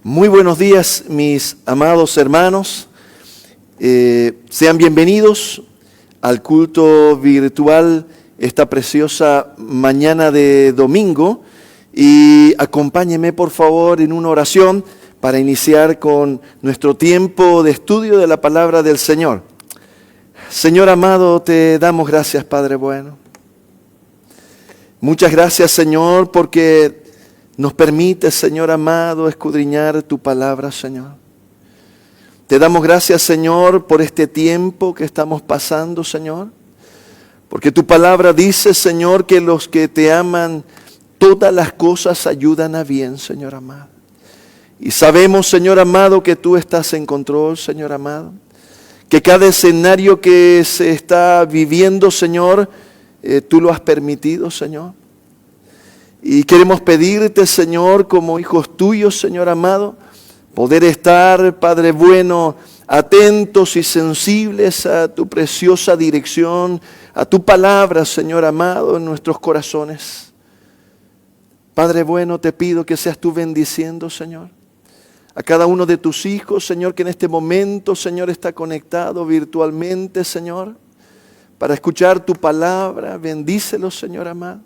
Muy buenos días, mis amados hermanos. Sean bienvenidos al culto virtual esta preciosa mañana de domingo y acompáñenme por favor en una oración para iniciar con nuestro tiempo de estudio de la palabra del Señor. Señor amado, te damos gracias, Padre bueno. Muchas gracias, Señor, porque nos permite, Señor amado, escudriñar tu palabra, Señor. Te damos gracias, Señor, por este tiempo que estamos pasando, Señor. Porque tu palabra dice, Señor, que los que te aman, todas las cosas ayudan a bien, Señor amado. Y sabemos, Señor amado, que tú estás en control, Señor amado. Que cada escenario que se está viviendo, Señor, tú lo has permitido, Señor. Y queremos pedirte, Señor, como hijos tuyos, Señor amado, poder estar, Padre bueno, atentos y sensibles a tu preciosa dirección, a tu palabra, Señor amado, en nuestros corazones. Padre bueno, te pido que seas tú bendiciendo, Señor, a cada uno de tus hijos, Señor, que en este momento, Señor, está conectado virtualmente, Señor, para escuchar tu palabra. Bendícelos, Señor amado.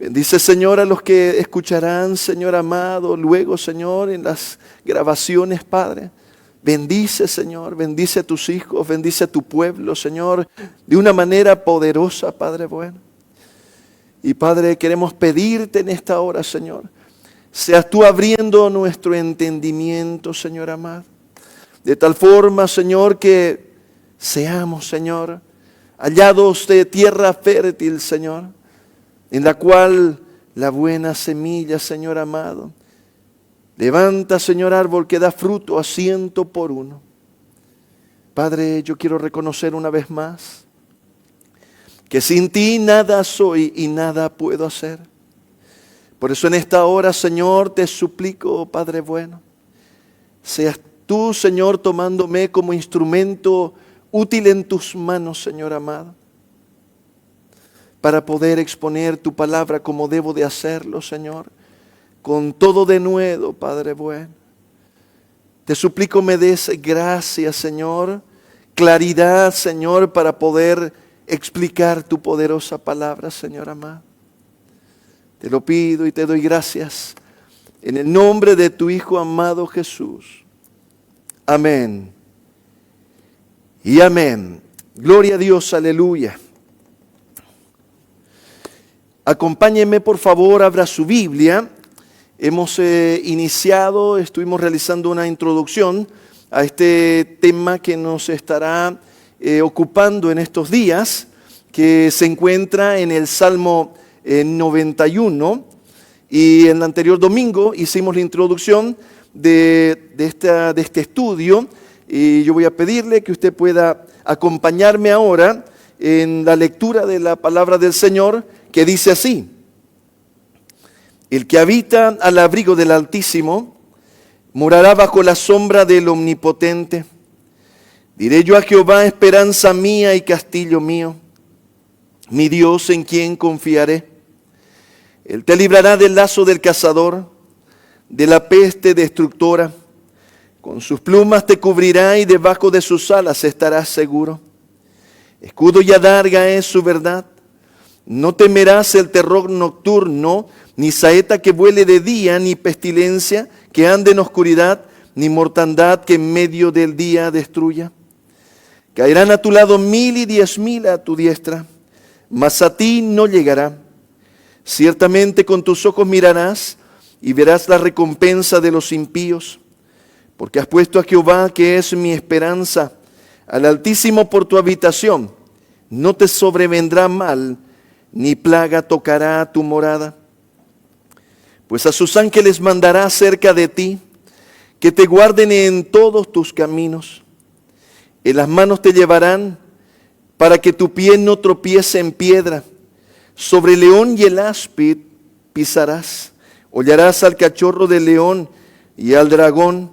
Bendice, Señor, a los que escucharán, Señor amado, luego, Señor, en las grabaciones, Padre. Bendice, Señor, bendice a tus hijos, bendice a tu pueblo, Señor, de una manera poderosa, Padre bueno. Y, Padre, queremos pedirte en esta hora, Señor, seas tú abriendo nuestro entendimiento, Señor amado. De tal forma, Señor, que seamos, Señor, hallados de tierra fértil, Señor, en la cual la buena semilla, Señor amado, levanta, Señor, árbol que da fruto a 100 por 1. Padre, yo quiero reconocer una vez más que sin ti nada soy y nada puedo hacer. Por eso en esta hora, Señor, te suplico, Padre bueno, seas tú, Señor, tomándome como instrumento útil en tus manos, Señor amado, para poder exponer tu palabra como debo de hacerlo, Señor, con todo denuedo, Padre bueno. Te suplico me des gracia, Señor, claridad, Señor, para poder explicar tu poderosa palabra, Señor amado. Te lo pido y te doy gracias en el nombre de tu Hijo amado Jesús. Amén. Y amén. Gloria a Dios, aleluya. Acompáñenme, por favor, abra su Biblia. Hemos estuvimos realizando una introducción a este tema que nos estará ocupando en estos días, que se encuentra en el Salmo 91. Y en el anterior domingo hicimos la introducción de este estudio. Y yo voy a pedirle que usted pueda acompañarme ahora en la lectura de la palabra del Señor, que dice así: el que habita al abrigo del Altísimo morará bajo la sombra del Omnipotente. Diré yo a Jehová, esperanza mía y castillo mío, mi Dios en quien confiaré. Él te librará del lazo del cazador, de la peste destructora. Con sus plumas te cubrirá y debajo de sus alas estarás seguro. Escudo y adarga es su verdad. No temerás el terror nocturno, ni saeta que vuele de día, ni pestilencia que ande en oscuridad, ni mortandad que en medio del día destruya. Caerán a tu lado 1000 y 10,000 a tu diestra, mas a ti no llegará. Ciertamente con tus ojos mirarás y verás la recompensa de los impíos, porque has puesto a Jehová, que es mi esperanza, al Altísimo por tu habitación. No te sobrevendrá mal, ni plaga tocará tu morada. Pues a sus ángeles mandará cerca de ti, que te guarden en todos tus caminos. En las manos te llevarán, para que tu pie no tropiece en piedra. Sobre el león y el áspid pisarás. Hollarás al cachorro del león y al dragón.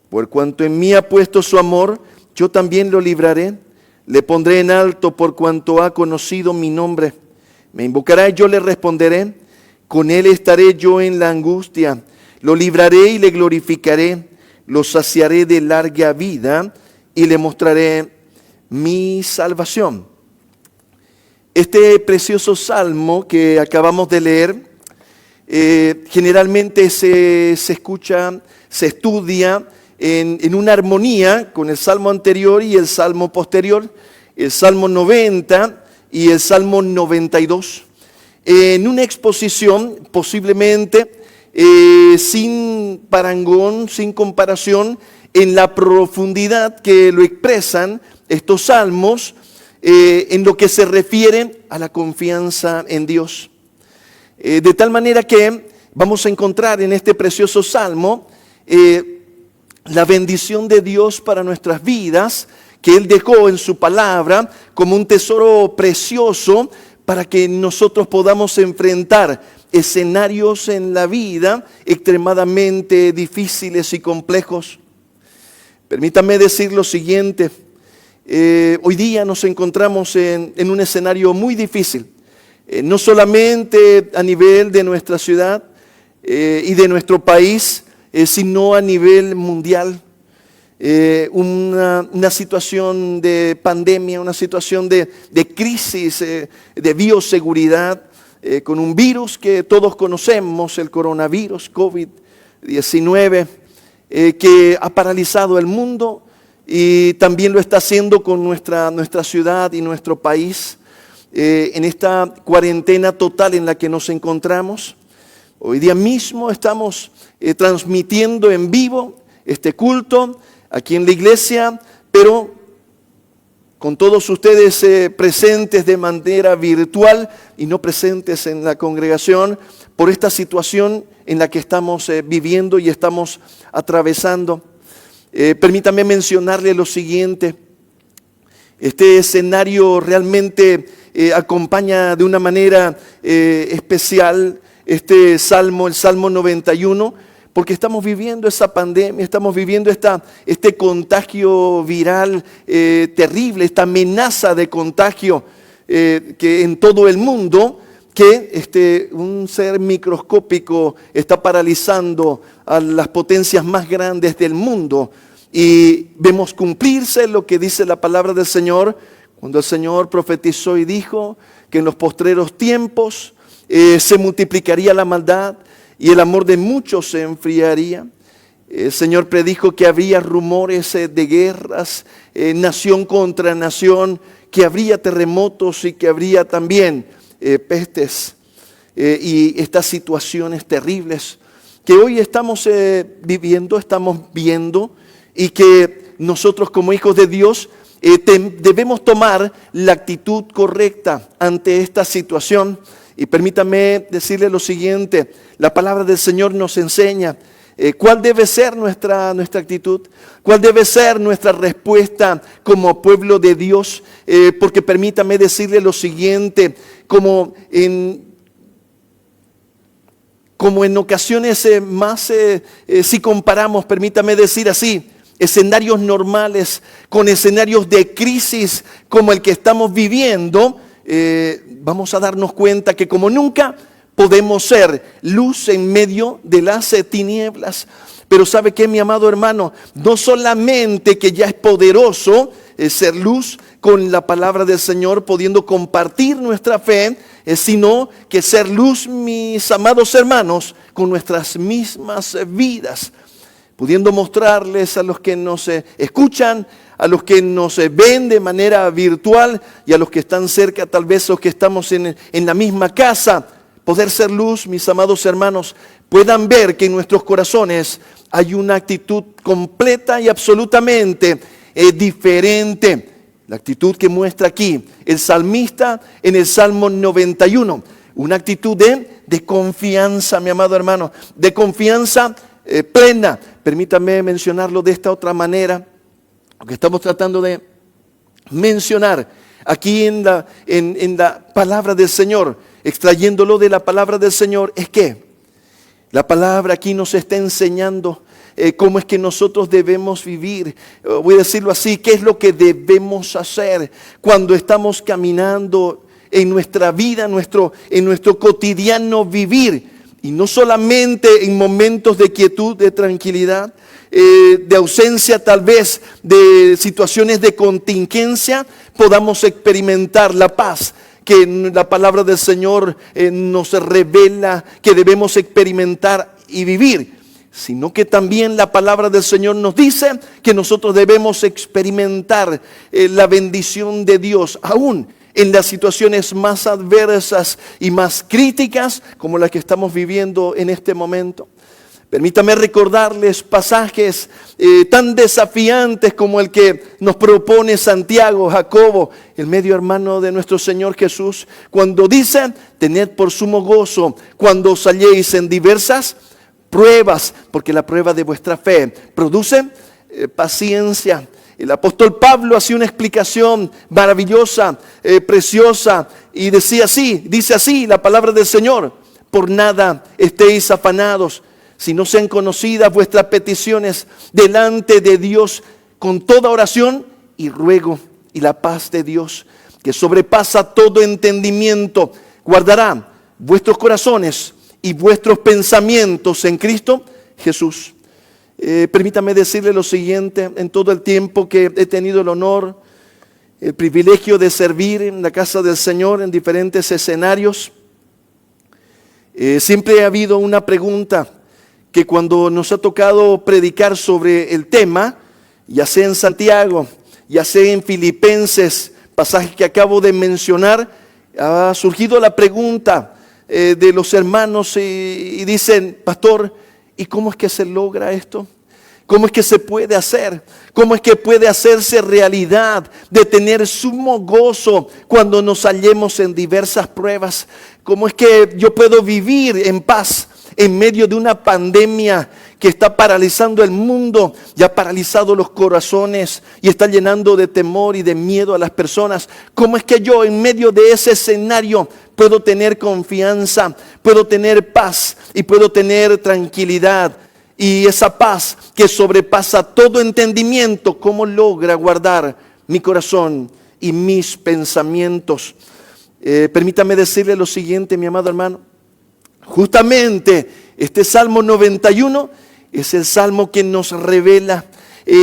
Por cuanto en mí ha puesto su amor, yo también lo libraré. Le pondré en alto por cuanto ha conocido mi nombre. Me invocará y yo le responderé. Con él estaré yo en la angustia. Lo libraré y le glorificaré, lo saciaré de larga vida y le mostraré mi salvación. Este precioso salmo que acabamos de leer, generalmente se escucha, se estudia en una armonía con el salmo anterior y el salmo posterior, el salmo 90 y el salmo 92. En una exposición posiblemente sin parangón, sin comparación, en la profundidad que lo expresan estos salmos en lo que se refiere a la confianza en Dios. De tal manera que vamos a encontrar en este precioso salmo la bendición de Dios para nuestras vidas, que Él dejó en su palabra como un tesoro precioso para que nosotros podamos enfrentar escenarios en la vida extremadamente difíciles y complejos. Permítame decir lo siguiente, hoy día nos encontramos en un escenario muy difícil, no solamente a nivel de nuestra ciudad y de nuestro país, sino a nivel mundial. Una situación de pandemia, una situación de crisis, de bioseguridad, con un virus que todos conocemos, el coronavirus, COVID-19, que ha paralizado el mundo y también lo está haciendo con nuestra ciudad y nuestro país. En esta cuarentena total en la que nos encontramos, hoy día mismo estamos transmitiendo en vivo este culto aquí en la iglesia, pero con todos ustedes presentes de manera virtual y no presentes en la congregación por esta situación en la que estamos viviendo y estamos atravesando. Permítame mencionarle lo siguiente. Este escenario realmente acompaña de una manera especial este salmo, el Salmo 91, porque estamos viviendo esa pandemia, estamos viviendo este contagio viral terrible, esta amenaza de contagio que en todo el mundo, que un ser microscópico está paralizando a las potencias más grandes del mundo. Y vemos cumplirse lo que dice la palabra del Señor, cuando el Señor profetizó y dijo que en los postreros tiempos se multiplicaría la maldad y el amor de muchos se enfriaría. El Señor predijo que habría rumores de guerras, nación contra nación, que habría terremotos y que habría también pestes y estas situaciones terribles que hoy estamos viviendo, estamos viendo, y que nosotros como hijos de Dios debemos tomar la actitud correcta ante esta situación. Y permítame decirle lo siguiente, la palabra del Señor nos enseña cuál debe ser nuestra actitud, cuál debe ser nuestra respuesta como pueblo de Dios, porque permítame decirle lo siguiente, como en ocasiones más, si comparamos, permítame decir así, escenarios normales con escenarios de crisis como el que estamos viviendo, vamos a darnos cuenta que como nunca podemos ser luz en medio de las tinieblas. Pero ¿sabe qué, mi amado hermano? No solamente que ya es poderoso ser luz con la palabra del Señor, pudiendo compartir nuestra fe, sino que ser luz, mis amados hermanos, con nuestras mismas vidas, pudiendo mostrarles a los que nos escuchan, a los que nos ven de manera virtual y a los que están cerca, tal vez los que estamos en la misma casa, poder ser luz, mis amados hermanos, puedan ver que en nuestros corazones hay una actitud completa y absolutamente diferente. La actitud que muestra aquí el salmista en el Salmo 91, una actitud de confianza, mi amado hermano, de confianza plena. Permítame mencionarlo de esta otra manera. Lo que estamos tratando de mencionar aquí en la palabra del Señor, extrayéndolo de la palabra del Señor, es que la palabra aquí nos está enseñando cómo es que nosotros debemos vivir. Voy a decirlo así, qué es lo que debemos hacer cuando estamos caminando en nuestra vida, en nuestro cotidiano vivir. Y no solamente en momentos de quietud, de tranquilidad, de ausencia tal vez de situaciones de contingencia, podamos experimentar la paz que la palabra del Señor nos revela que debemos experimentar y vivir, sino que también la palabra del Señor nos dice que nosotros debemos experimentar la bendición de Dios, aún en las situaciones más adversas y más críticas como las que estamos viviendo en este momento. Permítame recordarles pasajes tan desafiantes como el que nos propone Santiago, Jacobo, el medio hermano de nuestro Señor Jesús, cuando dice: tened por sumo gozo cuando os halléis en diversas pruebas, porque la prueba de vuestra fe produce paciencia. El apóstol Pablo hacía una explicación maravillosa, preciosa, y dice así la palabra del Señor: por nada estéis afanados, si no sean conocidas vuestras peticiones delante de Dios con toda oración y ruego, y la paz de Dios, que sobrepasa todo entendimiento, guardará vuestros corazones y vuestros pensamientos en Cristo Jesús. Permítame decirle lo siguiente: en todo el tiempo que he tenido el honor, el privilegio de servir en la casa del Señor en diferentes escenarios, siempre ha habido una pregunta que cuando nos ha tocado predicar sobre el tema, ya sea en Santiago, ya sea en Filipenses, pasaje que acabo de mencionar, ha surgido la pregunta de los hermanos y dicen: pastor, ¿y cómo es que se logra esto? ¿Cómo es que se puede hacer? ¿Cómo es que puede hacerse realidad de tener sumo gozo cuando nos hallemos en diversas pruebas? ¿Cómo es que yo puedo vivir en paz en medio de una pandemia que está paralizando el mundo, ya ha paralizado los corazones y está llenando de temor y de miedo a las personas? ¿Cómo es que yo en medio de ese escenario puedo tener confianza, puedo tener paz y puedo tener tranquilidad? Y esa paz que sobrepasa todo entendimiento, ¿cómo logra guardar mi corazón y mis pensamientos? Permítame decirle lo siguiente, mi amado hermano. Justamente este Salmo 91 es el Salmo que nos revela,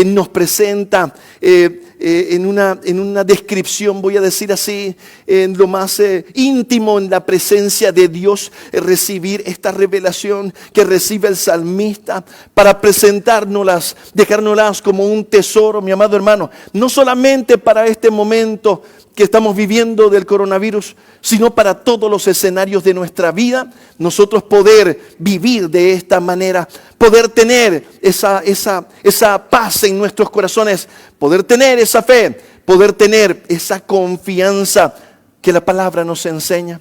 nos presenta en una descripción, voy a decir así, en lo más íntimo, en la presencia de Dios, recibir esta revelación que recibe el salmista para presentárnoslas, dejárnoslas como un tesoro, mi amado hermano, no solamente para este momento que estamos viviendo del coronavirus, sino para todos los escenarios de nuestra vida, nosotros poder vivir de esta manera, poder tener esa paz en nuestros corazones, poder tener esa fe, poder tener esa confianza que la palabra nos enseña.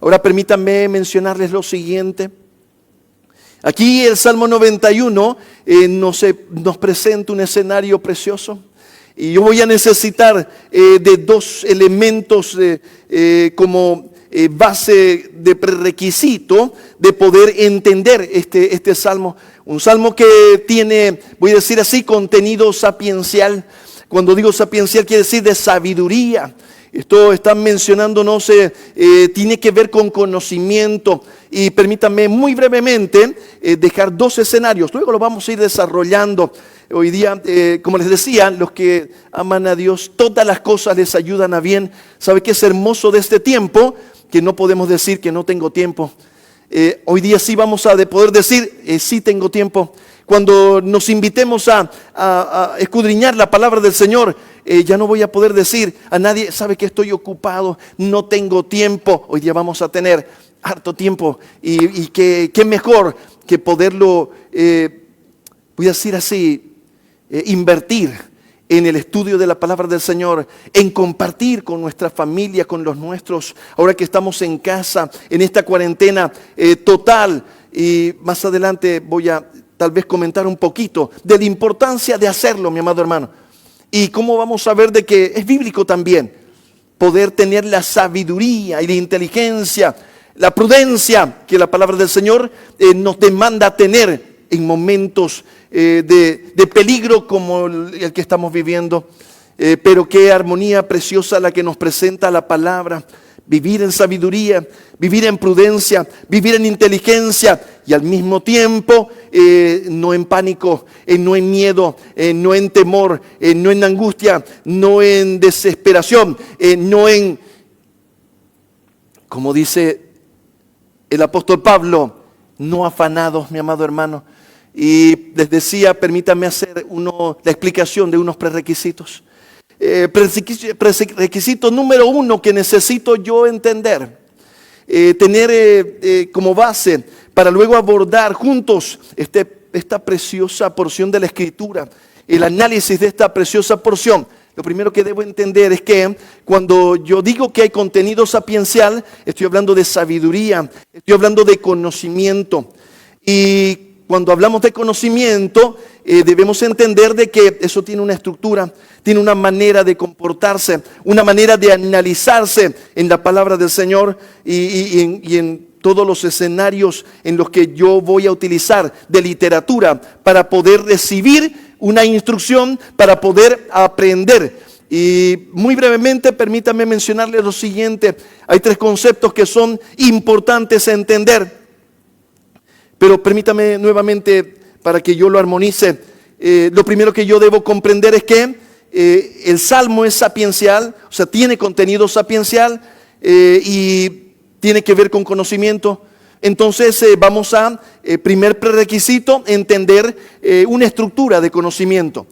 Ahora permítanme mencionarles lo siguiente. Aquí el Salmo 91 nos presenta un escenario precioso. Y yo voy a necesitar de dos elementos como base de prerequisito de poder entender este salmo. Un salmo que tiene, voy a decir así, contenido sapiencial. Cuando digo sapiencial quiere decir de sabiduría. Esto está mencionándonos, tiene que ver con conocimiento. Y permítanme muy brevemente dejar dos escenarios. Luego lo vamos a ir desarrollando. Hoy día, como les decía, los que aman a Dios, todas las cosas les ayudan a bien. ¿Sabe qué es hermoso de este tiempo? Que no podemos decir que no tengo tiempo. Hoy día sí vamos a poder decir, sí tengo tiempo. Cuando nos invitemos a escudriñar la palabra del Señor, ya no voy a poder decir a nadie: sabe que estoy ocupado, no tengo tiempo. Hoy día vamos a tener harto tiempo y qué mejor que poderlo, voy a decir así, invertir en el estudio de la palabra del Señor, en compartir con nuestra familia, con los nuestros, ahora que estamos en casa, en esta cuarentena total. Y más adelante voy a tal vez comentar un poquito de la importancia de hacerlo, mi amado hermano. Y cómo vamos a ver de que es bíblico también poder tener la sabiduría y la inteligencia, la prudencia que la palabra del Señor nos demanda tener en momentos de peligro como el que estamos viviendo. Pero qué armonía preciosa la que nos presenta la palabra. Vivir en sabiduría, vivir en prudencia, vivir en inteligencia y al mismo tiempo no en pánico, no en miedo, no en temor, no en angustia, no en desesperación, no en, como dice el apóstol Pablo, no afanados, mi amado hermano. Y les decía, permítanme hacer la explicación de unos prerequisitos. Requisito número 1 que necesito yo entender, tener como base para luego abordar juntos esta preciosa porción de la Escritura, el análisis de esta preciosa porción. Lo primero que debo entender es que cuando yo digo que hay contenido sapiencial, estoy hablando de sabiduría, estoy hablando de conocimiento. Y cuando hablamos de conocimiento, debemos entender de que eso tiene una estructura, tiene una manera de comportarse, una manera de analizarse en la palabra del Señor y en todos los escenarios en los que yo voy a utilizar de literatura para poder recibir una instrucción, para poder aprender. Y muy brevemente, permítanme mencionarles lo siguiente. Hay 3 conceptos que son importantes a entender. Pero permítame nuevamente para que yo lo armonice. Lo primero que yo debo comprender es que el Salmo es sapiencial, o sea, tiene contenido sapiencial y tiene que ver con conocimiento. Entonces vamos a, primer prerequisito, entender una estructura de conocimiento.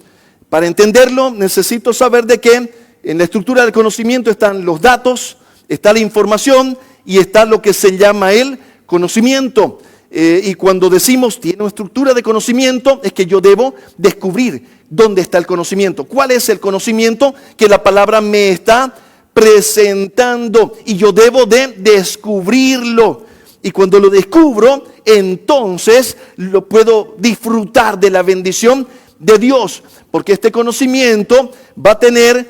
Para entenderlo necesito saber de que en la estructura del conocimiento están los datos, está la información y está lo que se llama el conocimiento. Y cuando decimos tiene una estructura de conocimiento, es que yo debo descubrir dónde está el conocimiento. ¿Cuál es el conocimiento que la palabra me está presentando? Y yo debo de descubrirlo. Y cuando lo descubro, entonces lo puedo disfrutar de la bendición de Dios. Porque este conocimiento va a tener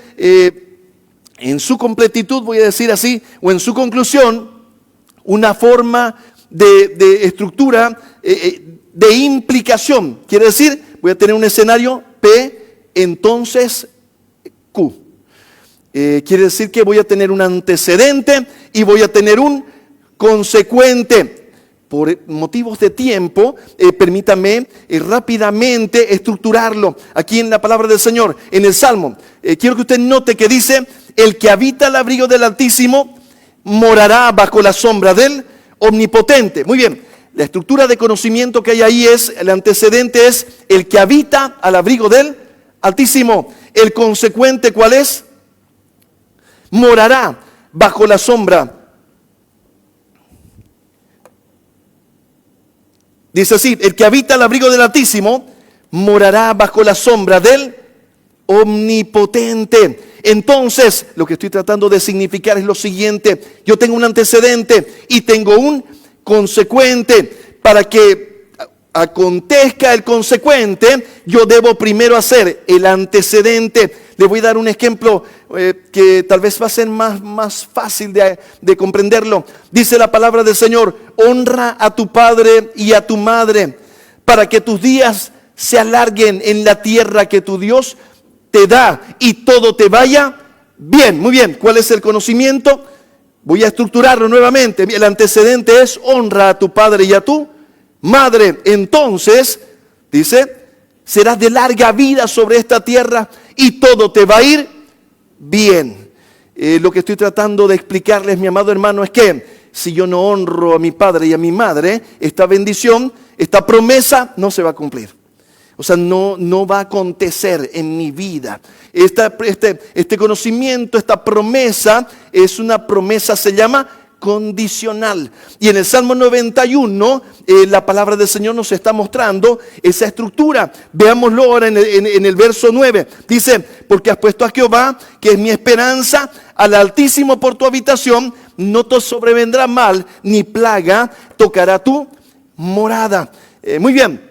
en su completitud, voy a decir así, o en su conclusión, una forma de estructura, de implicación. Quiere decir, voy a tener un escenario P, entonces Q. Quiere decir que voy a tener un antecedente y voy a tener un consecuente. Por motivos de tiempo, permítame rápidamente estructurarlo aquí en la palabra del Señor, en el Salmo. Quiero que usted note que dice, el que habita al abrigo del Altísimo morará bajo la sombra del Omnipotente. Muy bien, la estructura de conocimiento que hay ahí el antecedente es el que habita al abrigo del Altísimo. El consecuente, ¿cuál es? Morará bajo la sombra. Dice así, el que habita al abrigo del Altísimo morará bajo la sombra del Omnipotente. Entonces, lo que estoy tratando de significar es lo siguiente. Yo tengo un antecedente y tengo un consecuente. Para que acontezca el consecuente, yo debo primero hacer el antecedente. Le voy a dar un ejemplo que tal vez va a ser más fácil de comprenderlo. Dice la palabra del Señor, honra a tu padre y a tu madre para que tus días se alarguen en la tierra que tu Dios te da y todo te vaya bien. Muy bien, ¿cuál es el conocimiento? Voy a estructurarlo nuevamente. El antecedente es honra a tu padre y a tu madre. Entonces, dice, serás de larga vida sobre esta tierra y todo te va a ir bien. Lo que estoy tratando de explicarles, mi amado hermano, es que si yo no honro a mi padre y a mi madre, esta bendición, esta promesa no se va a cumplir. O sea, no va a acontecer en mi vida. Este conocimiento, esta promesa, es una promesa, se llama condicional. Y en el Salmo 91, la palabra del Señor nos está mostrando esa estructura. Veámoslo ahora en el verso 9. Dice, porque has puesto a Jehová, que es mi esperanza, al Altísimo por tu habitación, no te sobrevendrá mal, ni plaga tocará tu morada. Muy bien.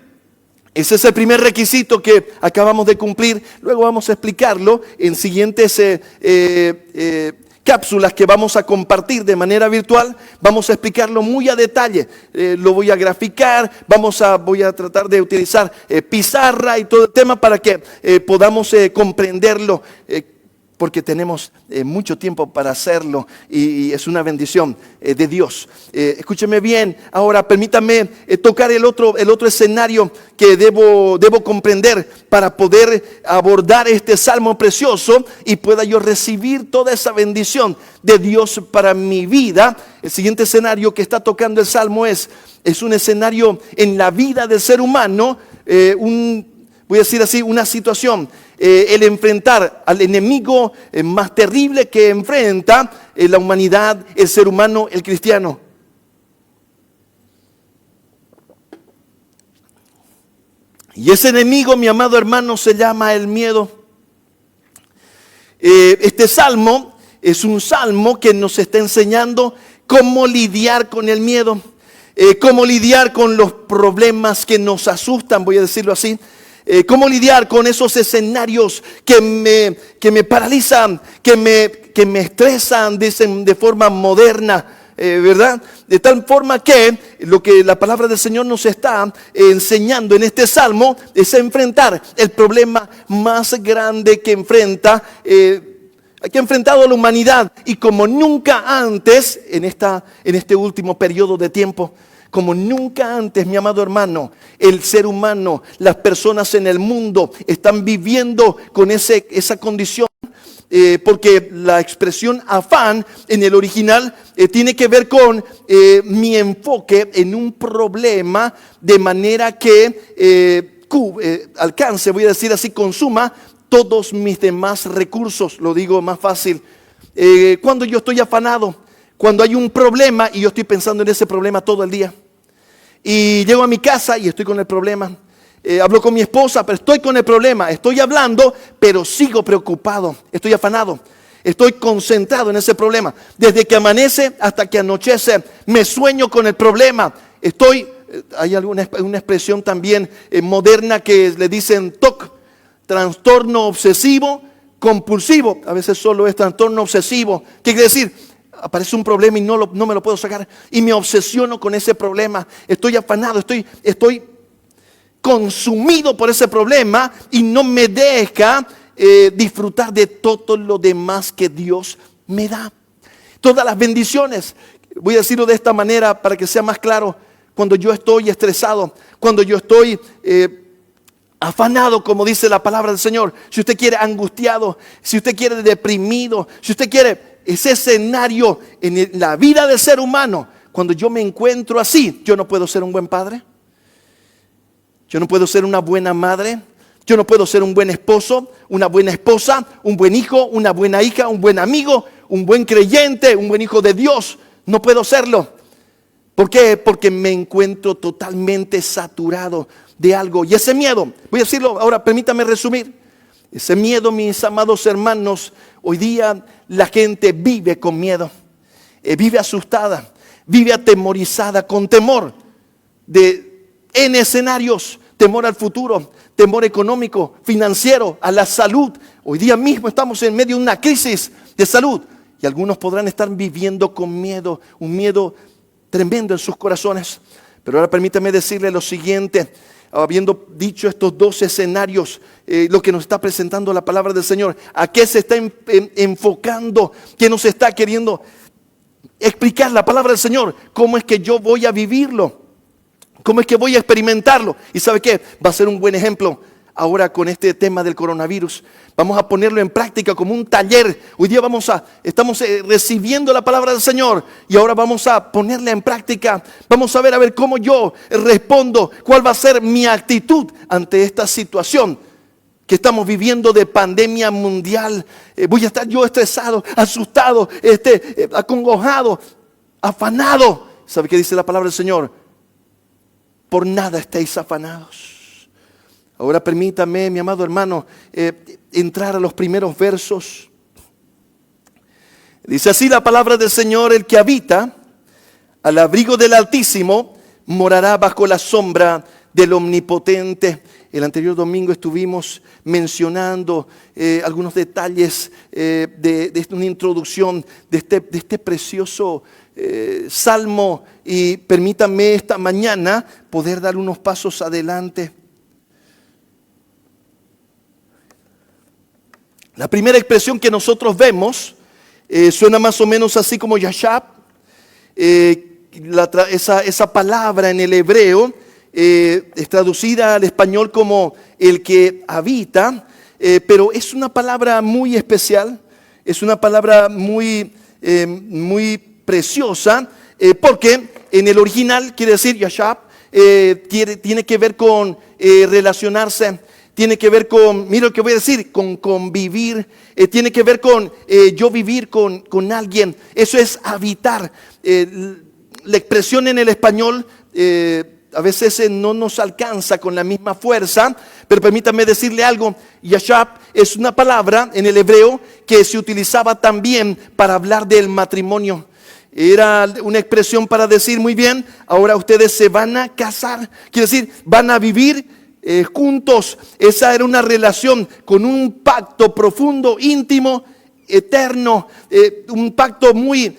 Ese es el primer requisito que acabamos de cumplir. Luego vamos a explicarlo en siguientes cápsulas que vamos a compartir de manera virtual. Vamos a explicarlo muy a detalle. Lo voy a graficar, voy a tratar de utilizar pizarra y todo el tema para que podamos comprenderlo. Porque tenemos mucho tiempo para hacerlo y es una bendición de Dios. Escúcheme bien, ahora permítame tocar el otro escenario que debo comprender para poder abordar este salmo precioso y pueda yo recibir toda esa bendición de Dios para mi vida. El siguiente escenario que está tocando el salmo es un escenario en la vida del ser humano, voy a decir así, una situación. El enfrentar al enemigo más terrible que enfrenta la humanidad, el ser humano, el cristiano. Y ese enemigo, mi amado hermano, se llama el miedo. Este salmo es un salmo que nos está enseñando cómo lidiar con el miedo, cómo lidiar con los problemas que nos asustan, voy a decirlo así. Cómo lidiar con esos escenarios que me paralizan, que me estresan, dicen de forma moderna, ¿verdad? De tal forma que lo que la palabra del Señor nos está enseñando en este salmo es enfrentar el problema más grande que ha enfrentado la humanidad, y como nunca antes en este último periodo de tiempo. Como nunca antes, mi amado hermano, el ser humano, las personas en el mundo están viviendo con esa condición. Porque la expresión afán en el original tiene que ver con mi enfoque en un problema de manera que alcance, voy a decir así, consuma todos mis demás recursos. Lo digo más fácil. Cuando yo estoy afanado, cuando hay un problema y yo estoy pensando en ese problema todo el día. Y llego a mi casa y estoy con el problema. Hablo con mi esposa, pero estoy con el problema. Estoy hablando, pero sigo preocupado. Estoy afanado. Estoy concentrado en ese problema. Desde que amanece hasta que anochece, me sueño con el problema. Hay una expresión también moderna que le dicen TOC, trastorno obsesivo compulsivo. A veces solo es trastorno obsesivo. ¿Qué quiere decir? Aparece un problema y no me lo puedo sacar y me obsesiono con ese problema. Estoy afanado, estoy consumido por ese problema y no me deja disfrutar de todo lo demás que Dios me da. Todas las bendiciones. Voy a decirlo de esta manera para que sea más claro. Cuando yo estoy estresado, cuando yo estoy afanado, como dice la palabra del Señor, si usted quiere angustiado, si usted quiere deprimido, si usted quiere ese escenario en la vida del ser humano, cuando yo me encuentro así, yo no puedo ser un buen padre, yo no puedo ser una buena madre, yo no puedo ser un buen esposo, una buena esposa, un buen hijo, una buena hija, un buen amigo, un buen creyente, un buen hijo de Dios. No puedo serlo. ¿Por qué? Porque me encuentro totalmente saturado de algo. Y ese miedo, voy a decirlo ahora, permítame resumir. Ese miedo, mis amados hermanos, hoy día la gente vive con miedo, vive asustada, vive atemorizada, con temor en escenarios, temor al futuro, temor económico, financiero, a la salud. Hoy día mismo estamos en medio de una crisis de salud y algunos podrán estar viviendo con miedo, un miedo tremendo en sus corazones. Pero ahora permítame decirle lo siguiente. Habiendo dicho estos dos escenarios, lo que nos está presentando la palabra del Señor, ¿a qué se está enfocando? ¿Qué nos está queriendo explicar la palabra del Señor? ¿Cómo es que yo voy a vivirlo? ¿Cómo es que voy a experimentarlo? ¿Y sabe qué? Va a ser un buen ejemplo ahora con este tema del coronavirus. Vamos a ponerlo en práctica como un taller. Hoy día estamos recibiendo la palabra del Señor y ahora vamos a ponerla en práctica. Vamos a ver cómo yo respondo, cuál va a ser mi actitud ante esta situación que estamos viviendo de pandemia mundial. Voy a estar yo estresado, asustado, acongojado, afanado. ¿Sabe qué dice la palabra del Señor? Por nada estéis afanados. Ahora permítame, mi amado hermano, entrar a los primeros versos. Dice así la palabra del Señor: el que habita al abrigo del Altísimo morará bajo la sombra del Omnipotente. El anterior domingo estuvimos mencionando algunos detalles de una introducción de este precioso salmo, y permítanme esta mañana poder dar unos pasos adelante. La primera expresión que nosotros vemos suena más o menos así como Yashab. Esa palabra en el hebreo es traducida al español como el que habita, pero es una palabra muy especial, es una palabra muy preciosa, porque en el original quiere decir Yashab, tiene que ver con relacionarse, tiene que ver con, mira lo que voy a decir, con convivir, tiene que ver con yo vivir con alguien. Eso es habitar. La expresión en el español a veces no nos alcanza con la misma fuerza, pero permítame decirle algo. Yashab es una palabra en el hebreo que se utilizaba también para hablar del matrimonio. Era una expresión para decir, muy bien, ahora ustedes se van a casar, quiere decir, van a vivir juntos. Esa era una relación con un pacto profundo, íntimo, eterno, un pacto muy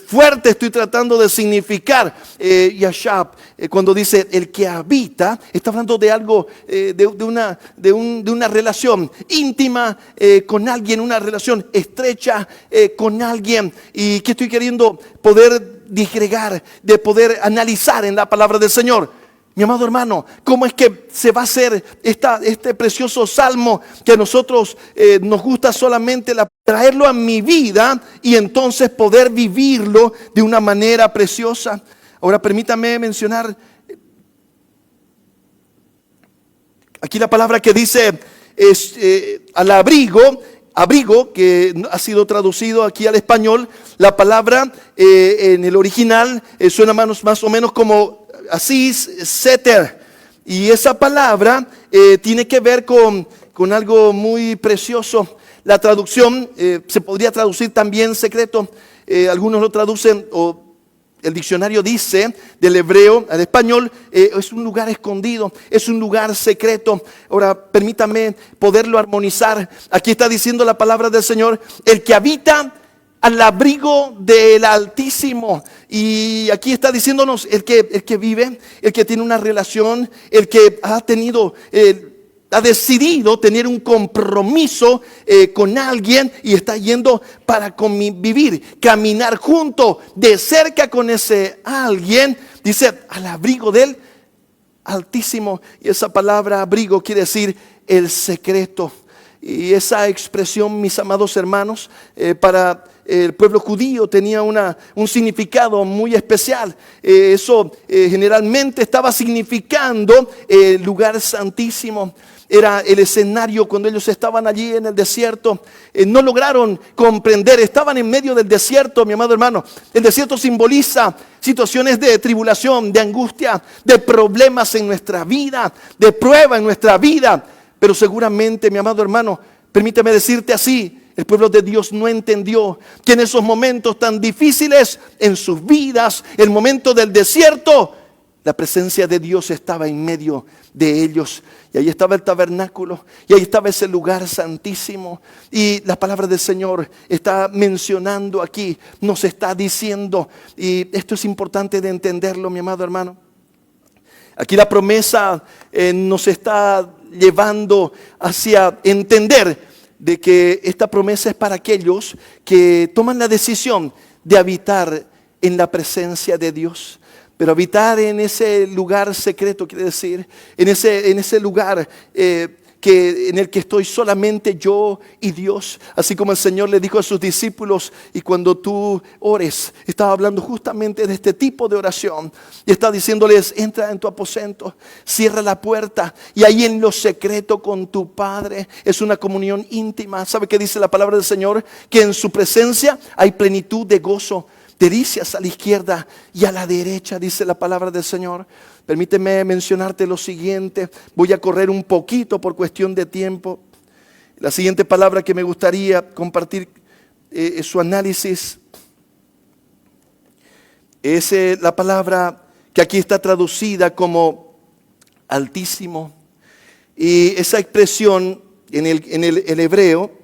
fuerte. Estoy tratando de significar Yashab cuando dice el que habita. Está hablando de algo, de una relación íntima con alguien, una relación estrecha con alguien. Y que estoy queriendo poder disgregar, de poder analizar en la palabra del Señor. Mi amado hermano, ¿cómo es que se va a hacer este precioso salmo que a nosotros nos gusta solamente traerlo a mi vida y entonces poder vivirlo de una manera preciosa? Ahora permítame mencionar aquí la palabra que dice es al abrigo, que ha sido traducido aquí al español. La palabra en el original suena más o menos como así, seter. Y esa palabra tiene que ver con algo muy precioso. La traducción se podría traducir también secreto. Algunos lo traducen, o el diccionario dice del hebreo al español, es un lugar escondido, es un lugar secreto. Ahora permítame poderlo armonizar. Aquí está diciendo la palabra del Señor, el que habita al abrigo del Altísimo. Y aquí está diciéndonos el que vive, el que tiene una relación, el que ha decidido tener un compromiso con alguien y está yendo para convivir, caminar junto, de cerca con ese alguien. Dice al abrigo del Altísimo. Y esa palabra abrigo quiere decir el secreto. Y esa expresión, mis amados hermanos, para el pueblo judío tenía un significado muy especial. Eso generalmente estaba significando el lugar santísimo. Era el escenario cuando ellos estaban allí en el desierto. No lograron comprender, estaban en medio del desierto, mi amado hermano. El desierto simboliza situaciones de tribulación, de angustia, de problemas en nuestra vida, de prueba en nuestra vida. Pero seguramente, mi amado hermano, permíteme decirte así, el pueblo de Dios no entendió que en esos momentos tan difíciles en sus vidas, el momento del desierto, la presencia de Dios estaba en medio de ellos. Y ahí estaba el tabernáculo, y ahí estaba ese lugar santísimo. Y la palabra del Señor está mencionando aquí, nos está diciendo, y esto es importante de entenderlo, mi amado hermano. Aquí la promesa nos está llevando hacia entender de que esta promesa es para aquellos que toman la decisión de habitar en la presencia de Dios. Pero habitar en ese lugar secreto, quiere decir, en ese lugar en el que estoy solamente yo y Dios. Así como el Señor le dijo a sus discípulos, y cuando tú ores, estaba hablando justamente de este tipo de oración. Y está diciéndoles, entra en tu aposento, cierra la puerta, y ahí en lo secreto con tu Padre. Es una comunión íntima. ¿Sabe qué dice la palabra del Señor? Que en su presencia hay plenitud de gozo, delicias a la izquierda y a la derecha, dice la palabra del Señor. Permíteme mencionarte lo siguiente. Voy a correr un poquito por cuestión de tiempo. La siguiente palabra que me gustaría compartir su análisis es la palabra que aquí está traducida como Altísimo. Y esa expresión el hebreo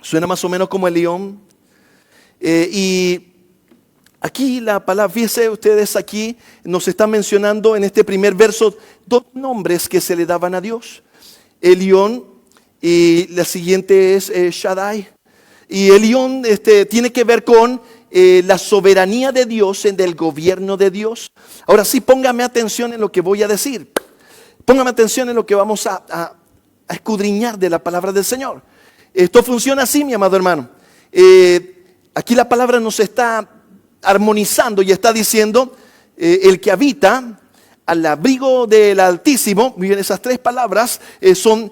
suena más o menos como el león. Y aquí la palabra, fíjense ustedes, aquí nos están mencionando en este primer verso dos nombres que se le daban a Dios. Elión y la siguiente es Shaddai. Y Elión tiene que ver con la soberanía de Dios en el gobierno de Dios. Ahora sí, póngame atención en lo que voy a decir. Póngame atención en lo que vamos a escudriñar de la palabra del Señor. Esto funciona así, mi amado hermano. Aquí la palabra nos está armonizando y está diciendo el que habita al abrigo del Altísimo. Miren, esas tres palabras son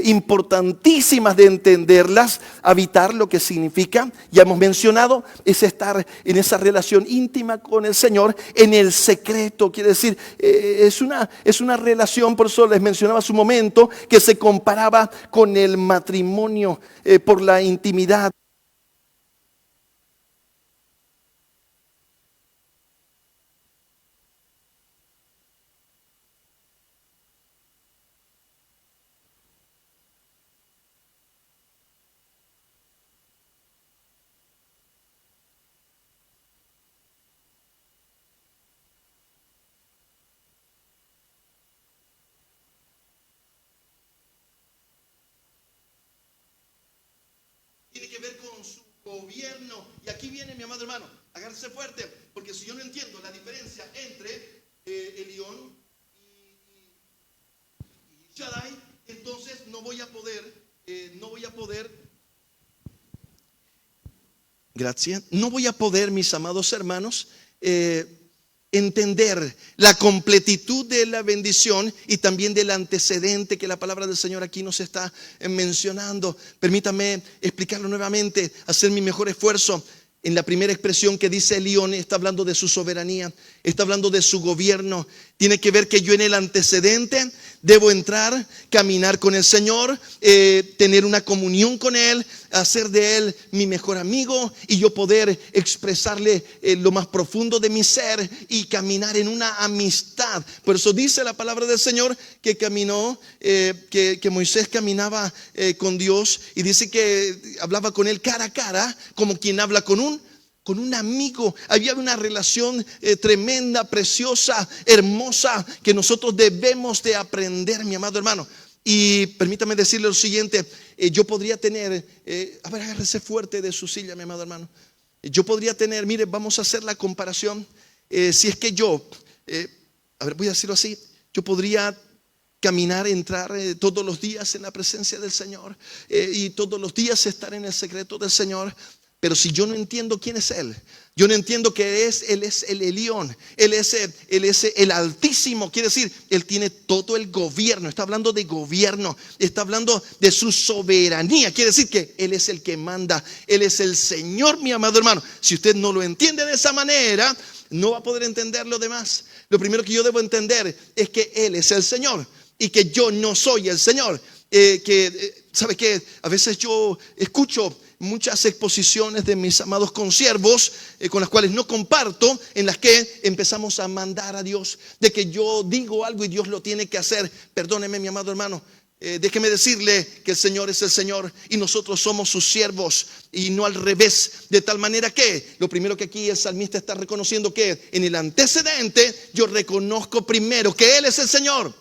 importantísimas de entenderlas. Habitar, lo que significa, ya hemos mencionado, es estar en esa relación íntima con el Señor en el secreto. Quiere decir, es una relación, por eso les mencionaba hace un momento, que se comparaba con el matrimonio por la intimidad. Tiene que ver con su gobierno. Y aquí viene, mi amado hermano, agárrese fuerte, porque si yo no entiendo la diferencia entre Elión y Shaddai, entonces no voy a poder, mis amados hermanos, entender la completitud de la bendición y también del antecedente que la palabra del Señor aquí nos está mencionando. Permítame explicarlo nuevamente, hacer mi mejor esfuerzo. En la primera expresión que dice Elión, está hablando de su soberanía, está hablando de su gobierno. Tiene que ver que yo en el antecedente debo entrar, caminar con el Señor, tener una comunión con Él, hacer de Él mi mejor amigo y yo poder expresarle lo más profundo de mi ser y caminar en una amistad. Por eso dice la palabra del Señor que caminó, que Moisés caminaba con Dios y dice que hablaba con Él cara a cara, como quien habla con un amigo. Había una relación tremenda, preciosa, hermosa, que nosotros debemos de aprender, mi amado hermano. Y permítame decirle lo siguiente, yo podría tener, agárrese fuerte de su silla, mi amado hermano. Yo podría tener, mire, vamos a hacer la comparación. Si es que yo, voy a decirlo así, yo podría caminar, entrar todos los días en la presencia del Señor y todos los días estar en el secreto del Señor. Pero si yo no entiendo quién es Él, yo no entiendo que Él es el Elión, Él es el Altísimo, quiere decir, Él tiene todo el gobierno, está hablando de gobierno, está hablando de su soberanía, quiere decir que Él es el que manda, Él es el Señor, mi amado hermano. Si usted no lo entiende de esa manera, no va a poder entender lo demás. Lo primero que yo debo entender es que Él es el Señor y que yo no soy el Señor. ¿Sabe qué? A veces yo escucho muchas exposiciones de mis amados consiervos con las cuales no comparto, en las que empezamos a mandar a Dios, de que yo digo algo y Dios lo tiene que hacer. Perdóneme, mi amado hermano, déjeme decirle que el Señor es el Señor y nosotros somos sus siervos y no al revés. De tal manera que lo primero que aquí el salmista está reconociendo, que en el antecedente yo reconozco primero que Él es el Señor.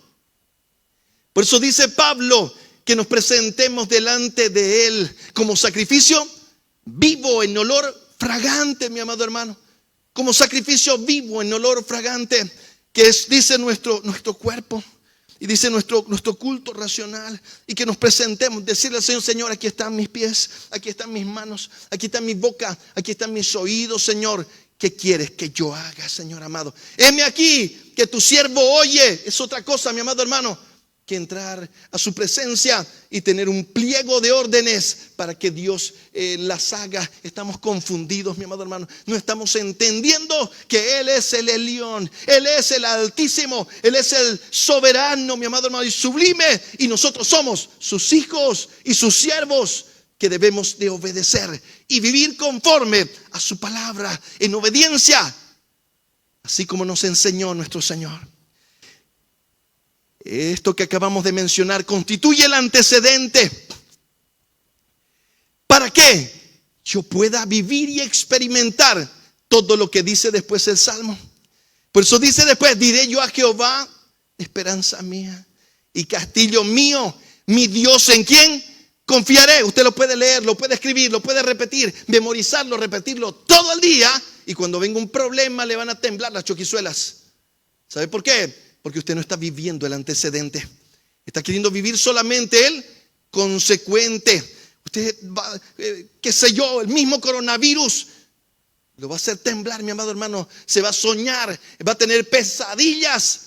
Por eso dice Pablo que nos presentemos delante de Él como sacrificio vivo en olor fragante, mi amado hermano. Como sacrificio vivo en olor fragante, que es, dice nuestro cuerpo y dice nuestro culto racional. Y que nos presentemos, decirle al Señor: Señor, aquí están mis pies, aquí están mis manos, aquí está mi boca, aquí están mis oídos, Señor. ¿Qué quieres que yo haga, Señor amado? Heme aquí, que tu siervo oye. Es otra cosa, mi amado hermano, que entrar a su presencia y tener un pliego de órdenes para que Dios las haga. Estamos confundidos, mi amado hermano. No estamos entendiendo que Él es el Elión, Él es el Altísimo, Él es el soberano, mi amado hermano, y sublime. Y nosotros somos sus hijos y sus siervos, que debemos de obedecer y vivir conforme a su palabra, en obediencia, así como nos enseñó nuestro Señor. Esto que acabamos de mencionar constituye el antecedente. ¿Para qué? Yo pueda vivir y experimentar todo lo que dice después el Salmo. Por eso dice después: diré yo a Jehová, esperanza mía y castillo mío, mi Dios, ¿en quién confiaré? Usted lo puede leer, lo puede escribir, lo puede repetir, memorizarlo, repetirlo todo el día, y cuando venga un problema le van a temblar las choquizuelas. ¿Sabe por qué? Porque usted no está viviendo el antecedente. Está queriendo vivir solamente el consecuente. Usted va, qué sé yo, el mismo coronavirus lo va a hacer temblar, mi amado hermano. Se va a soñar, va a tener pesadillas.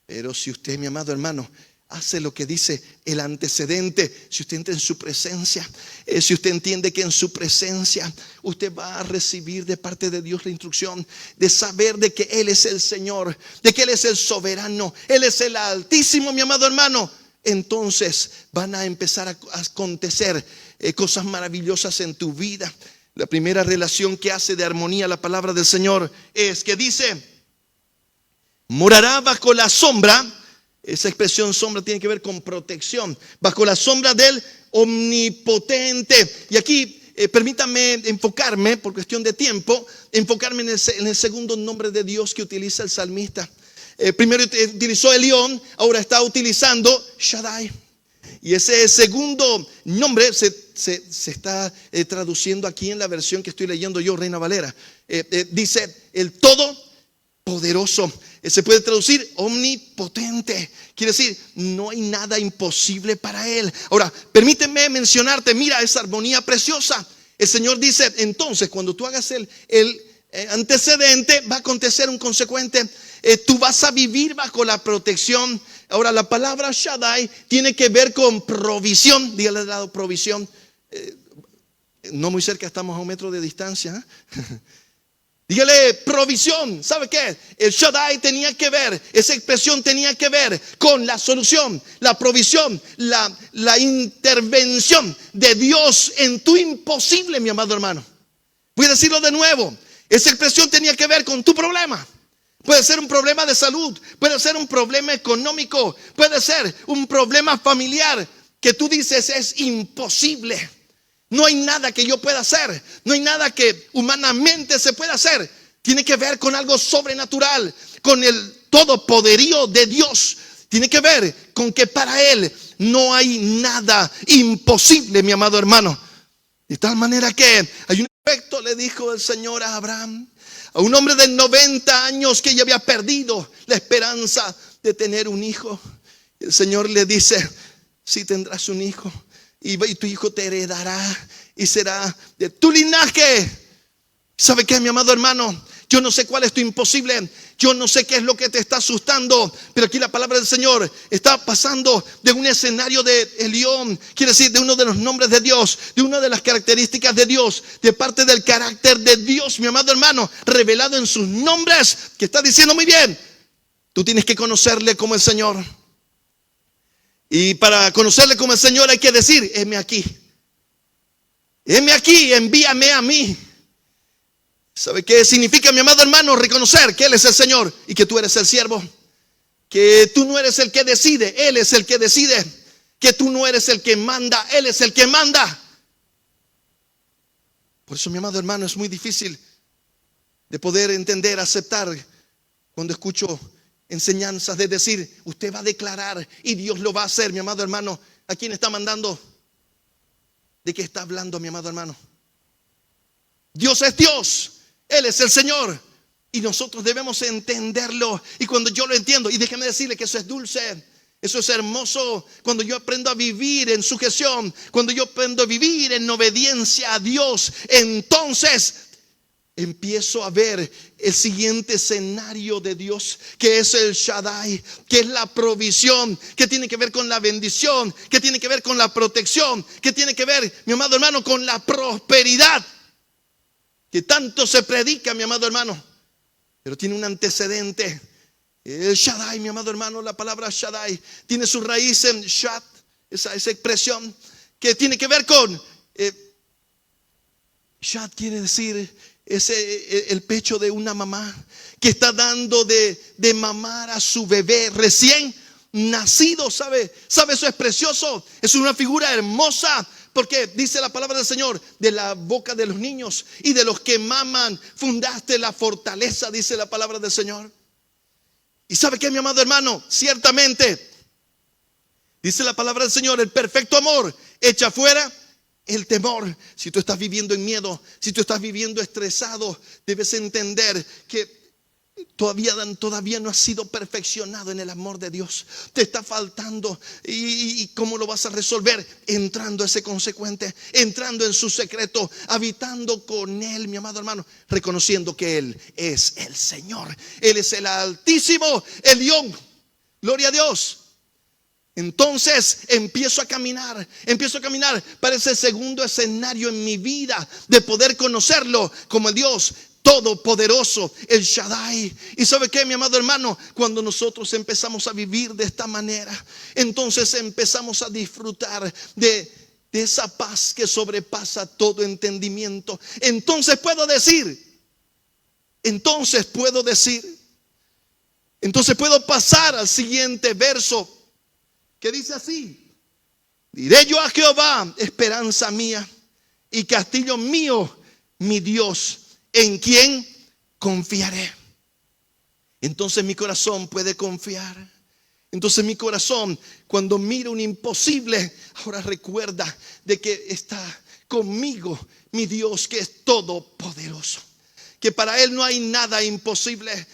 Pero si usted, mi amado hermano, hace lo que dice el antecedente, si usted entra en su presencia, si usted entiende que en su presencia usted va a recibir de parte de Dios la instrucción de saber de que Él es el Señor, de que Él es el soberano, Él es el Altísimo, mi amado hermano, entonces van a empezar a acontecer cosas maravillosas en tu vida. La primera relación que hace de armonía la palabra del Señor es que dice: morará bajo la sombra. Esa expresión sombra tiene que ver con protección. Bajo la sombra del Omnipotente. Y aquí permítame enfocarme, por cuestión de tiempo, enfocarme en el segundo nombre de Dios que utiliza el salmista. Primero utilizó Elión, ahora está utilizando Shaddai. Y ese segundo nombre se está traduciendo aquí en la versión que estoy leyendo yo, Reina Valera. Dice el Todopoderoso. Se puede traducir omnipotente. Quiere decir, no hay nada imposible para Él. Ahora, permíteme mencionarte, mira esa armonía preciosa. El Señor dice, entonces, cuando tú hagas el antecedente, va a acontecer un consecuente. Tú vas a vivir bajo la protección. Ahora, la palabra Shaddai tiene que ver con provisión. Dígale al lado, provisión. No muy cerca, estamos a 1 metro de distancia. Dígale, provisión. ¿Sabe qué? El Shaddai tenía que ver, esa expresión tenía que ver con la solución, la provisión, la intervención de Dios en tu imposible, mi amado hermano. Voy a decirlo de nuevo. Esa expresión tenía que ver con tu problema. Puede ser un problema de salud, puede ser un problema económico, puede ser un problema familiar que tú dices es imposible. No hay nada que yo pueda hacer, no hay nada que humanamente se pueda hacer. Tiene que ver con algo sobrenatural, con el todopoderío de Dios. Tiene que ver con que para Él no hay nada imposible, mi amado hermano. De tal manera que hay un efecto, le dijo el Señor a Abraham, a un hombre de 90 años que ya había perdido la esperanza de tener un hijo. El Señor le dice, sí tendrás un hijo. Y tu hijo te heredará y será de tu linaje. ¿Sabe qué, mi amado hermano? Yo no sé cuál es tu imposible. Yo no sé qué es lo que te está asustando. Pero aquí la palabra del Señor está pasando de un escenario de Elión. Quiere decir de uno de los nombres de Dios, de una de las características de Dios, de parte del carácter de Dios, mi amado hermano, revelado en sus nombres, que está diciendo muy bien, tú tienes que conocerle como el Señor. Y para conocerle como el Señor hay que decir, heme aquí, envíame a mí. ¿Sabe qué significa, mi amado hermano? Reconocer que Él es el Señor y que tú eres el siervo. Que tú no eres el que decide, Él es el que decide. Que tú no eres el que manda, Él es el que manda. Por eso, mi amado hermano, es muy difícil de poder entender, aceptar cuando escucho enseñanzas de decir, usted va a declarar y Dios lo va a hacer, mi amado hermano. ¿A quién está mandando? ¿De qué está hablando, mi amado hermano? Dios es Dios, Él es el Señor, y nosotros debemos entenderlo. Y cuando yo lo entiendo, y déjeme decirle que eso es dulce, eso es hermoso, cuando yo aprendo a vivir en sujeción, cuando yo aprendo a vivir en obediencia a Dios, entonces empiezo a ver el siguiente escenario de Dios, que es el Shaddai, que es la provisión, que tiene que ver con la bendición, que tiene que ver con la protección, que tiene que ver, mi amado hermano, con la prosperidad, que tanto se predica, mi amado hermano, pero tiene un antecedente. El Shaddai, mi amado hermano, la palabra Shaddai tiene su raíz en Shad, esa expresión que tiene que ver con Shad quiere decir el pecho de una mamá que está dando de mamar a su bebé recién nacido, ¿sabe? ¿Sabe? Eso es precioso, es una figura hermosa. Porque dice la palabra del Señor, de la boca de los niños y de los que maman, fundaste la fortaleza, dice la palabra del Señor. ¿Y sabe qué, mi amado hermano? Ciertamente, dice la palabra del Señor, el perfecto amor echa fuera el temor. Si tú estás viviendo en miedo, si tú estás viviendo estresado, debes entender que todavía no has sido perfeccionado en el amor de Dios. Te está faltando. ¿Y cómo lo vas a resolver? Entrando a ese consecuente, entrando en su secreto, habitando con Él, mi amado hermano, reconociendo que Él es el Señor. Él es el Altísimo, el León. Gloria a Dios. Entonces empiezo a caminar para ese segundo escenario en mi vida, de poder conocerlo como el Dios todopoderoso, el Shaddai. Y ¿sabe qué, mi amado hermano? Cuando nosotros empezamos a vivir de esta manera, entonces empezamos a disfrutar de esa paz que sobrepasa todo entendimiento. Entonces puedo pasar al siguiente verso, que dice así: diré yo a Jehová, esperanza mía y castillo mío, mi Dios, en quien confiaré. Entonces mi corazón puede confiar. Entonces mi corazón, cuando mira un imposible, ahora recuerda de que está conmigo mi Dios, que es todopoderoso, que para Él no hay nada imposible.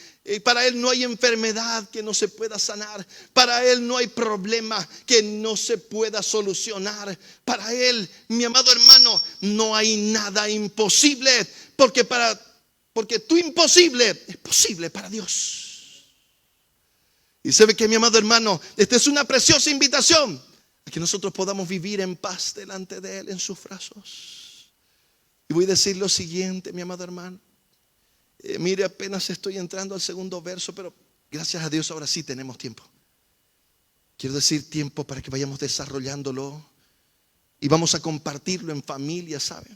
Para Él no hay enfermedad que no se pueda sanar. Para Él no hay problema que no se pueda solucionar. Para Él, mi amado hermano, no hay nada imposible. Porque tu imposible es posible para Dios. Y sabe que, mi amado hermano, esta es una preciosa invitación a que nosotros podamos vivir en paz delante de Él, en sus brazos. Y voy a decir lo siguiente, mi amado hermano. Mire, apenas estoy entrando al segundo verso, pero gracias a Dios ahora sí tenemos tiempo. Quiero decir, tiempo para que vayamos desarrollándolo y vamos a compartirlo en familia, ¿sabe?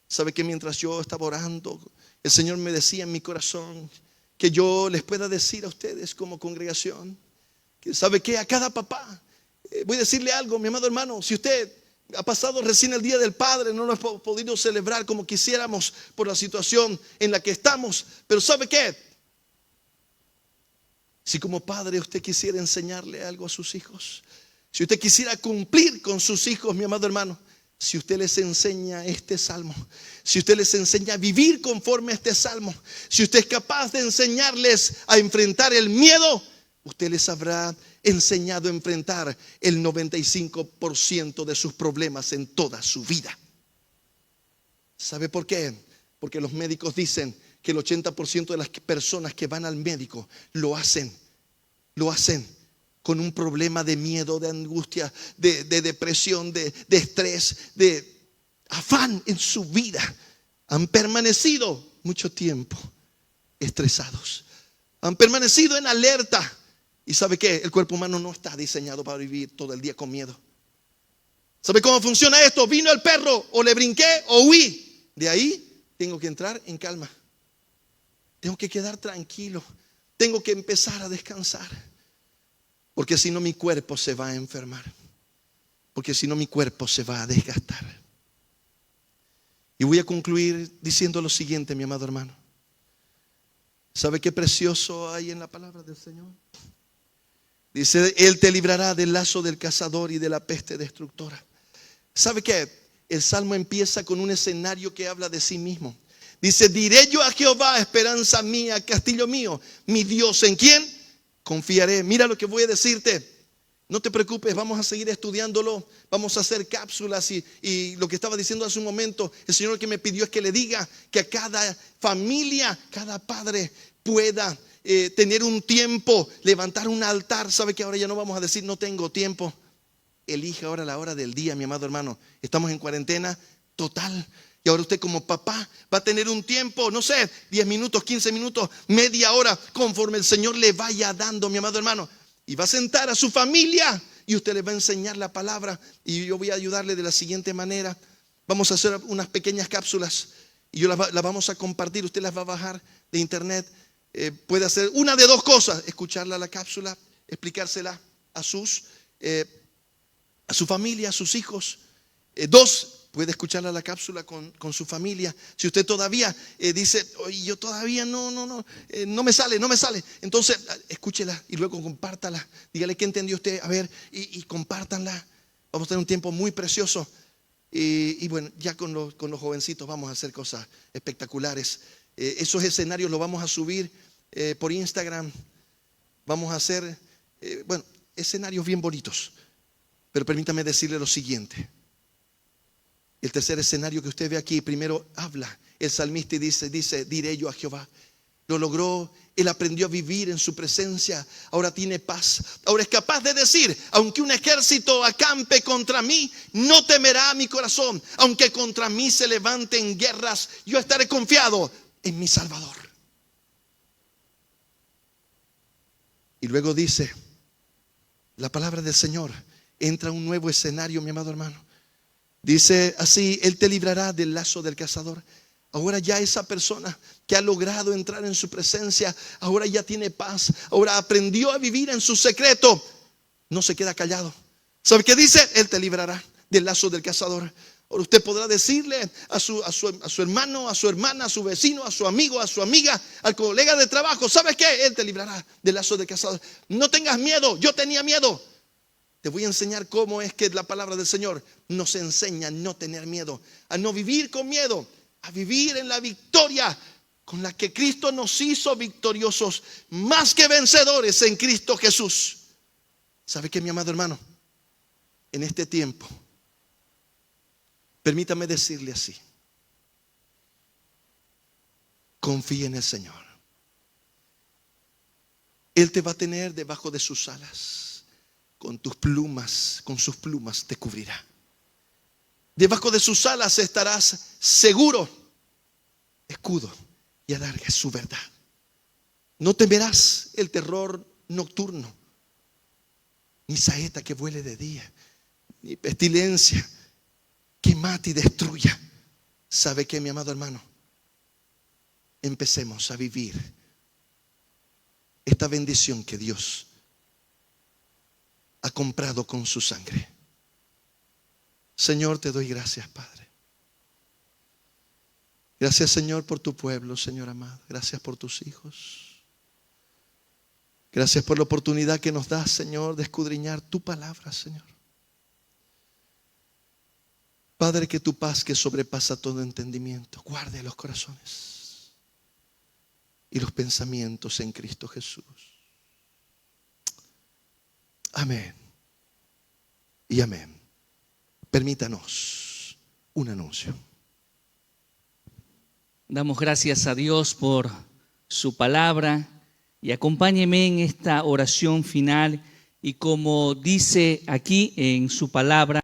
Sabe que mientras yo estaba orando, el Señor me decía en mi corazón que yo les pueda decir a ustedes como congregación, que sabe que a cada papá, voy a decirle algo, mi amado hermano, si usted ha pasado recién el Día del Padre, no lo hemos podido celebrar como quisiéramos por la situación en la que estamos, pero ¿sabe qué? Si como padre usted quisiera enseñarle algo a sus hijos, si usted quisiera cumplir con sus hijos, mi amado hermano, si usted les enseña este salmo, si usted les enseña a vivir conforme a este salmo, si usted es capaz de enseñarles a enfrentar el miedo, usted les habrá enseñado a enfrentar el 95% de sus problemas en toda su vida. ¿Sabe por qué? Porque los médicos dicen que el 80% de las personas que van al médico lo hacen con un problema de miedo, de angustia, de depresión, de estrés, de afán en su vida. Han permanecido mucho tiempo estresados, han permanecido en alerta. ¿Y sabe qué? El cuerpo humano no está diseñado para vivir todo el día con miedo. ¿Sabe cómo funciona esto? Vino el perro, o le brinqué o huí. De ahí tengo que entrar en calma. Tengo que quedar tranquilo. Tengo que empezar a descansar. Porque si no, mi cuerpo se va a enfermar. Porque si no, mi cuerpo se va a desgastar. Y voy a concluir diciendo lo siguiente, mi amado hermano. ¿Sabe qué precioso hay en la palabra del Señor? Dice, Él te librará del lazo del cazador y de la peste destructora. ¿Sabe qué? El salmo empieza con un escenario que habla de sí mismo. Dice, diré yo a Jehová, esperanza mía, castillo mío, mi Dios, ¿en quién confiaré? Mira lo que voy a decirte. No te preocupes, vamos a seguir estudiándolo. Vamos a hacer cápsulas y lo que estaba diciendo hace un momento, el Señor que me pidió es que le diga que a cada familia, cada padre pueda tener un tiempo, levantar un altar. Sabe que ahora ya no vamos a decir no tengo tiempo. Elige ahora la hora del día, mi amado hermano. Estamos en cuarentena total. Y ahora usted como papá va a tener un tiempo, no sé, 10 minutos, 15 minutos, media hora, conforme el Señor le vaya dando, mi amado hermano. Y va a sentar a su familia y usted le va a enseñar la palabra. Y yo voy a ayudarle de la siguiente manera. Vamos a hacer unas pequeñas cápsulas y yo las vamos a compartir. Usted las va a bajar de internet. Puede hacer una de dos cosas: escucharla la cápsula, explicársela a su familia, a sus hijos. 2, puede escucharla la cápsula con su familia. Si usted todavía dice, oye, yo todavía no me sale. Entonces, escúchela y luego compártala. Dígale qué entendió usted, a ver, y compártanla. Vamos a tener un tiempo muy precioso. Y bueno, ya con los jovencitos vamos a hacer cosas espectaculares. Esos escenarios los vamos a subir por Instagram. Vamos a hacer, escenarios bien bonitos. Pero permítame decirle lo siguiente. El tercer escenario que usted ve aquí, primero habla el salmista y dice, diré yo a Jehová. Lo logró, él aprendió a vivir en su presencia, ahora tiene paz. Ahora es capaz de decir, aunque un ejército acampe contra mí, no temerá mi corazón. Aunque contra mí se levanten guerras, yo estaré confiado en mi Salvador. Y luego dice la palabra del Señor, entra un nuevo escenario, mi amado hermano. Dice así, Él te librará del lazo del cazador. Ahora ya esa persona que ha logrado entrar en su presencia, ahora ya tiene paz, ahora aprendió a vivir en su secreto, no se queda callado. ¿Sabe qué dice? Él te librará del lazo del cazador. Ahora usted podrá decirle a su hermano, a su hermana, a su vecino, a su amigo, a su amiga, al colega de trabajo, ¿sabes qué? Él te librará del lazo del cazador. No tengas miedo, yo tenía miedo. Te voy a enseñar cómo es que la palabra del Señor nos enseña a no tener miedo, a no vivir con miedo, a vivir en la victoria con la que Cristo nos hizo victoriosos, más que vencedores en Cristo Jesús. ¿Sabe qué, mi amado hermano? En este tiempo, permítame decirle así: confía en el Señor. Él te va a tener debajo de sus alas. Con tus plumas, con sus plumas te cubrirá. Debajo de sus alas estarás seguro. Escudo y adarga su verdad. No temerás el terror nocturno, ni saeta que vuele de día, ni pestilencia que mate y destruya. ¿Sabe qué, mi amado hermano? Empecemos a vivir esta bendición que Dios ha comprado con su sangre. Señor, te doy gracias, Padre. Gracias, Señor, por tu pueblo, Señor amado. Gracias por tus hijos. Gracias por la oportunidad que nos das, Señor, de escudriñar tu palabra, Señor. Padre, que tu paz, que sobrepasa todo entendimiento, guarde los corazones y los pensamientos en Cristo Jesús. Amén y amén. Permítanos un anuncio. Damos gracias a Dios por su palabra y acompáñeme en esta oración final. Y como dice aquí en su palabra,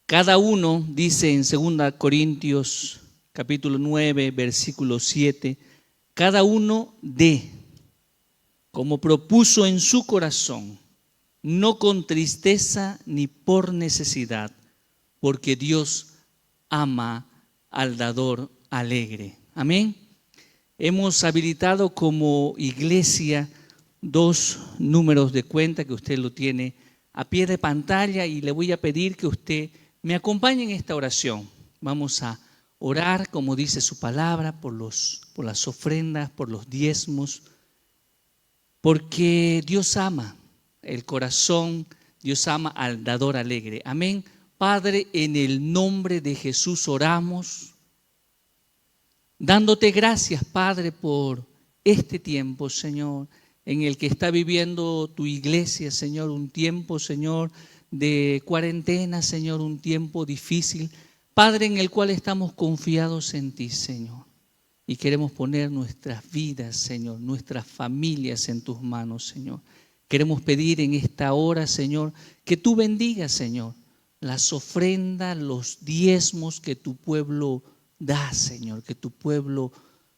cada uno, dice en 2 Corintios capítulo 9, versículo 7, cada uno dé como propuso en su corazón, no con tristeza ni por necesidad, porque Dios ama al dador alegre. Amén. Hemos habilitado como iglesia 2 números de cuenta que usted lo tiene a pie de pantalla y le voy a pedir que usted me acompañe en esta oración. Vamos a orar, como dice su palabra, por las ofrendas, por los diezmos, porque Dios ama el corazón, Dios ama al dador alegre. Amén. Padre, en el nombre de Jesús oramos, dándote gracias, Padre, por este tiempo, Señor, en el que está viviendo tu iglesia, Señor, un tiempo, Señor, de cuarentena, Señor, un tiempo difícil, Padre, en el cual estamos confiados en ti, Señor, y queremos poner nuestras vidas, Señor, nuestras familias en tus manos, Señor. Queremos pedir en esta hora, Señor, que tú bendigas, Señor, las ofrendas, los diezmos que tu pueblo da, Señor, que tu pueblo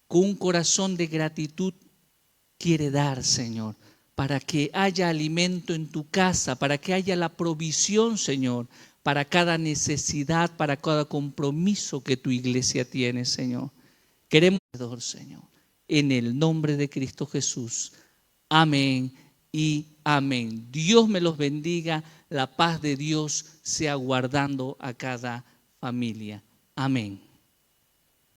con un corazón de gratitud quiere dar, Señor, para que haya alimento en tu casa, para que haya la provisión, Señor, para cada necesidad, para cada compromiso que tu iglesia tiene, Señor. Queremos, Señor, en el nombre de Cristo Jesús. Amén y amén. Dios me los bendiga. La paz de Dios sea guardando a cada familia. Amén.